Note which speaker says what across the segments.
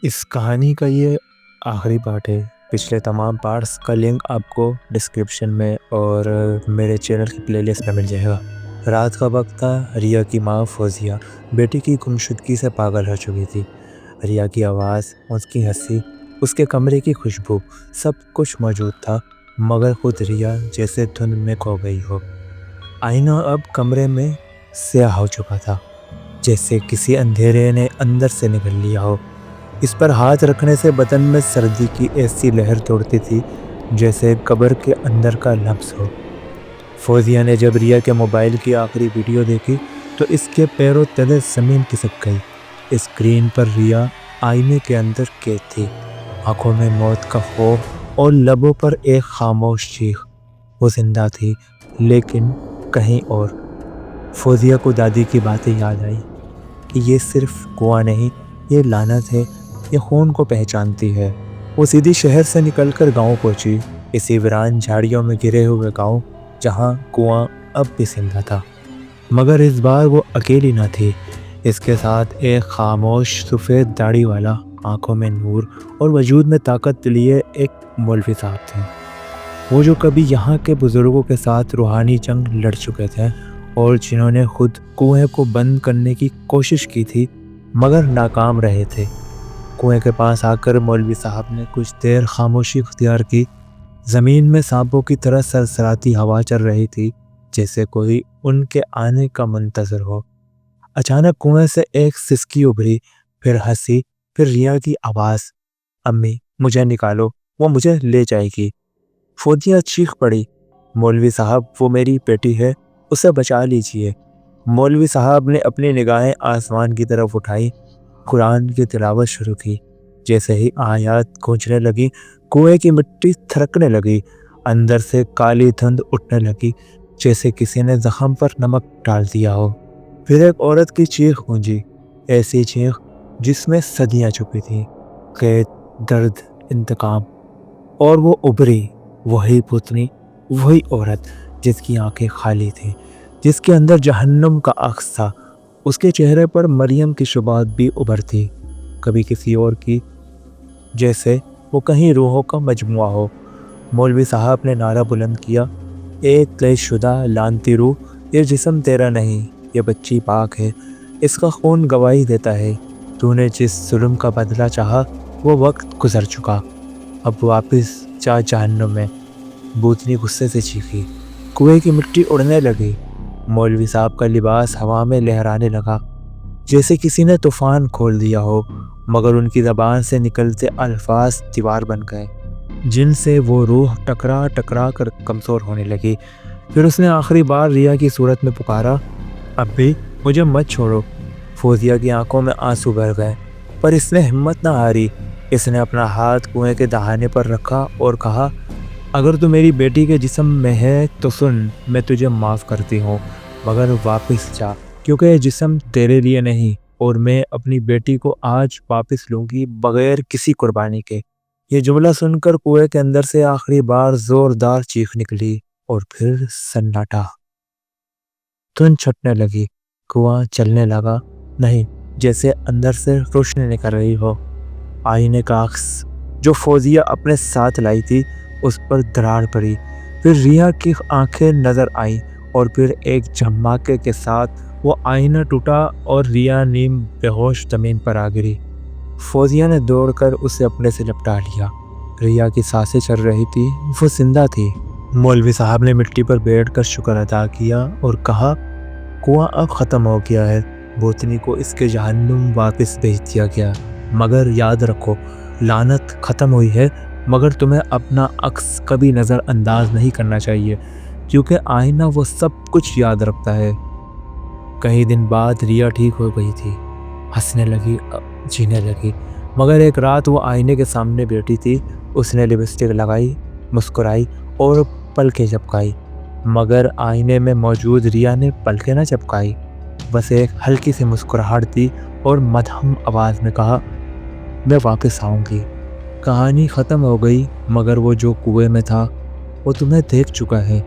Speaker 1: اس کہانی کا یہ آخری پارٹ ہے۔ پچھلے تمام پارٹس کا لنک آپ کو ڈسکرپشن میں اور میرے چینل کی پلے لسٹ میں مل جائے گا۔ رات کا وقت تھا۔ ریا کی ماں فوزیہ بیٹی کی گمشدگی سے پاگل ہو چکی تھی۔ ریا کی آواز، اس کی ہنسی، اس کے کمرے کی خوشبو، سب کچھ موجود تھا، مگر خود ریا جیسے دھند میں کھو گئی ہو۔ آئینہ اب کمرے میں سیاہ ہو چکا تھا، جیسے کسی اندھیرے نے اندر سے نگل لیا ہو۔ اس پر ہاتھ رکھنے سے بدن میں سردی کی ایسی لہر دوڑتی تھی جیسے قبر کے اندر کا لمس ہو۔ فوزیہ نے جب ریا کے موبائل کی آخری ویڈیو دیکھی تو اس کے پیروں تلے زمین کھسک گئی۔ اسکرین پر ریا آئینے کے اندر قید تھی، آنکھوں میں موت کا خوف اور لبوں پر ایک خاموش چیخ۔ وہ زندہ تھی، لیکن کہیں اور۔ فوزیہ کو دادی کی باتیں یاد آئی کہ یہ صرف کنواں نہیں، یہ لعنت ہے، یہ خون کو پہچانتی ہے۔ وہ سیدھی شہر سے نکل کر گاؤں پہنچی، اسی ویران جھاڑیوں میں گرے ہوئے گاؤں جہاں کنواں اب بھی زندہ تھا۔ مگر اس بار وہ اکیلی نہ تھی، اس کے ساتھ ایک خاموش سفید داڑھی والا، آنکھوں میں نور اور وجود میں طاقت لیے ایک مولوی صاحب تھے۔ وہ جو کبھی یہاں کے بزرگوں کے ساتھ روحانی جنگ لڑ چکے تھے اور جنہوں نے خود کنویں کو بند کرنے کی کوشش کی تھی مگر ناکام رہے تھے۔ کنویں کے پاس آ کر مولوی صاحب نے کچھ دیر خاموشی اختیار کی۔ زمین میں سانپوں کی طرح سرسراتی ہوا چل رہی تھی، جیسے کوئی ان کے آنے کا منتظر ہو۔ اچانک کنویں سے ایک سسکی ابھری، پھر ہنسی، پھر ریا کی آواز، امی مجھے نکالو، وہ مجھے لے جائے گی۔ فوزیہ چیخ پڑی، مولوی صاحب وہ میری بیٹی ہے، اسے بچا لیجئے۔ مولوی صاحب نے اپنی نگاہیں آسمان کی طرف اٹھائی، قرآن کی تلاوت شروع کی۔ جیسے ہی آیات گونجنے لگی، کنویں کی مٹی تھرکنے لگی، اندر سے کالی دھند اٹھنے لگی، جیسے کسی نے زخم پر نمک ڈال دیا ہو۔ پھر ایک عورت کی چیخ گونجی، ایسی چیخ جس میں صدیاں چھپی تھیں، قید، درد، انتقام۔ اور وہ ابھری، وہی پتنی، وہی عورت جس کی آنکھیں خالی تھیں، جس کے اندر جہنم کا عکس تھا۔ اس کے چہرے پر مریم کی شبہات بھی ابھرتی، کبھی کسی اور کی، جیسے وہ کہیں روحوں کا مجموعہ ہو۔ مولوی صاحب نے نعرہ بلند کیا، اے طے شدہ لعنتی روح، یہ جسم تیرا نہیں، یہ بچی پاک ہے، اس کا خون گواہی دیتا ہے، تو نے جس ظلم کا بدلہ چاہا وہ وقت گزر چکا، اب واپس جا جہنم میں۔ بھوتنی غصے سے چیخی، کنویں کی مٹی اڑنے لگی، مولوی صاحب کا لباس ہوا میں لہرانے لگا، جیسے کسی نے طوفان کھول دیا ہو، مگر ان کی زبان سے نکلتے الفاظ دیوار بن گئے، جن سے وہ روح ٹکرا ٹکرا کر کمزور ہونے لگی۔ پھر اس نے آخری بار ریا کی صورت میں پکارا، ابھی مجھے مت چھوڑو۔ فوزیہ کی آنکھوں میں آنسو بھر گئے، پر اس نے ہمت نہ ہاری۔ اس نے اپنا ہاتھ کنویں کے دہانے پر رکھا اور کہا، اگر تو میری بیٹی کے جسم میں ہے تو سن، میں تجھے معاف کرتی ہوں، مگر واپس جا، کیونکہ یہ جسم تیرے لیے نہیں، اور میں اپنی بیٹی کو آج واپس لوں گی بغیر کسی قربانی کے۔ یہ جملہ سن کر کنویں کے اندر سے آخری بار زوردار چیخ نکلی، اور پھر سناٹا۔ دھند چھٹنے لگی، کنواں چلنے لگا، نہیں، جیسے اندر سے روشنی نکل رہی ہو۔ آئینے کا عکس جو فوزیہ اپنے ساتھ لائی تھی اس پر دراڑ پڑی، پھر ریا کی آنکھیں نظر آئیں، اور پھر ایک جھماکے کے ساتھ وہ آئینہ ٹوٹا اور ریا نیم بے ہوش زمین پر آ گری۔ فوزیہ نے دوڑ کر اسے اپنے سے لپٹا لیا۔ ریا کی سانسیں چل رہی تھی، وہ زندہ تھی۔ مولوی صاحب نے مٹی پر بیٹھ کر شکر ادا کیا اور کہا، کنواں اب ختم ہو گیا ہے، بھوتنی کو اس کے جہنم واپس بھیج دیا گیا، مگر یاد رکھو، لعنت ختم ہوئی ہے، مگر تمہیں اپنا عکس کبھی نظر انداز نہیں کرنا چاہیے، کیونکہ آئینہ وہ سب کچھ یاد رکھتا ہے۔ کئی دن بعد ریا ٹھیک ہو گئی تھی، ہنسنے لگی، جینے لگی، مگر ایک رات وہ آئینے کے سامنے بیٹھی تھی۔ اس نے لپسٹک لگائی، مسکرائی اور پلکیں جھپکائی، مگر آئینے میں موجود ریا نے پلکیں نہ جھپکائی، بس ایک ہلکی سی مسکراہٹ دی اور مدھم آواز میں کہا، میں واپس آؤں گی۔ کہانی ختم ہو گئی، مگر وہ جو کنویں میں تھا وہ تمہیں دیکھ چکا ہے،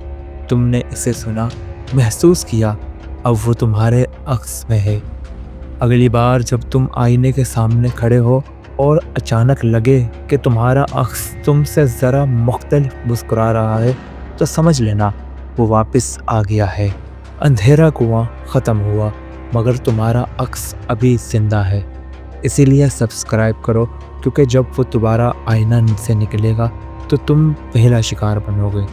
Speaker 1: تم نے اسے سنا، محسوس کیا، اب وہ تمہارے عکس میں ہے۔ اگلی بار جب تم آئینے کے سامنے کھڑے ہو اور اچانک لگے کہ تمہارا عکس تم سے ذرا مختلف مسکرا رہا ہے تو سمجھ لینا وہ واپس آ گیا ہے۔ اندھیرا کنواں ختم ہوا مگر تمہارا عکس ابھی زندہ ہے، اسی لیے سبسکرائب کرو، کیونکہ جب وہ دوبارہ آئینہ سے نکلے گا تو تم پہلا شکار بنو گے۔